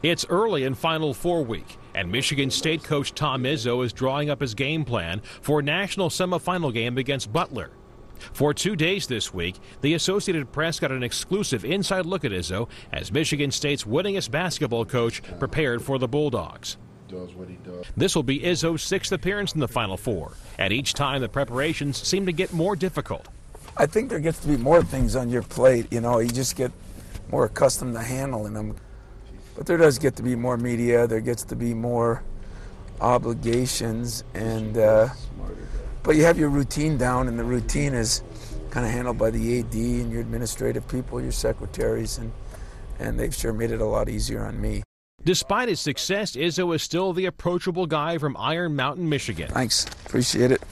It's early in Final Four week, and Michigan State coach Tom Izzo is drawing up his game plan for a national semifinal game against Butler. For 2 days this week, the Associated Press got an exclusive inside look at Izzo as Michigan State's winningest basketball coach prepared for the Bulldogs. This will be Izzo's 6th appearance in the Final Four, and each time the preparations seem to get more difficult. I think there gets to be more things on your plate. You just get more accustomed to handling them. But there does get to be more media, there gets to be more obligations, and but you have your routine down, and the routine is kind of handled by the AD and your administrative people, your secretaries, and they've sure made it a lot easier on me. Despite his success, Izzo is still the approachable guy from Iron Mountain, Michigan. Thanks, appreciate it.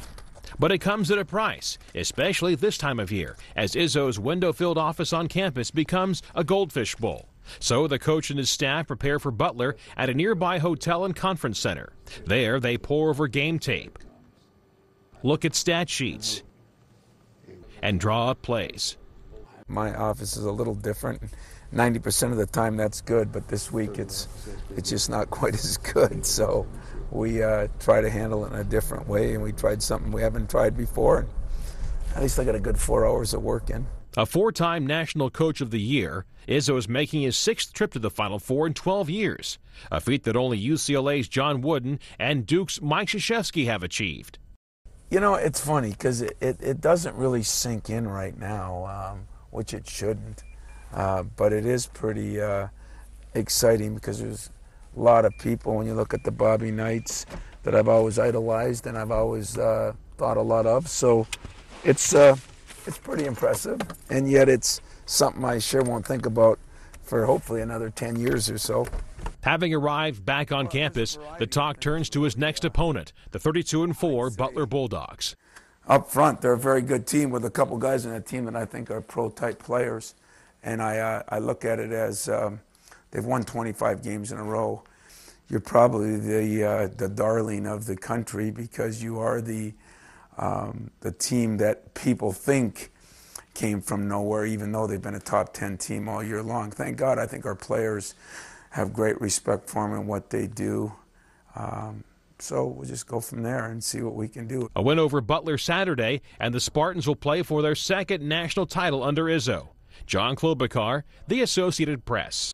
But it comes at a price, especially this time of year, as Izzo's window-filled office on campus becomes a goldfish bowl. So the coach and his staff prepare for Butler at a nearby hotel and conference center. There, they pore over game tape, look at stat sheets, and draw up plays. My office is a little different. 90% of the time that's good, but this week it's just not quite as good. So we try to handle it in a different way, and we tried something we haven't tried before. At least I got a good 4 hours of work in. A 4-time National Coach of the Year, Izzo is making his 6th trip to the Final Four in 12 years, a feat that only UCLA's John Wooden and Duke's Mike Krzyzewski have achieved. It's funny because it doesn't really sink in right now, which it shouldn't, but it is pretty exciting because there's a lot of people, when you look at the Bobby Knights, that I've always idolized and I've always thought a lot of, so it's pretty impressive, and yet it's something I sure won't think about for hopefully another 10 years or so. Having arrived back on campus, the talk turns to his next opponent, the 32-4 Butler Bulldogs. Up front, they're a very good team with a couple guys in that team that I think are pro-type players, and I look at it as they've won 25 games in a row. You're probably the darling of the country because you are the team that people think came from nowhere, even though they've been a top 10 team all year long. Thank God, I think our players have great respect for them and what they do. So we'll just go from there and see what we can do. A win over Butler Saturday, and the Spartans will play for their 2nd national title under Izzo. John Klobuchar, The Associated Press.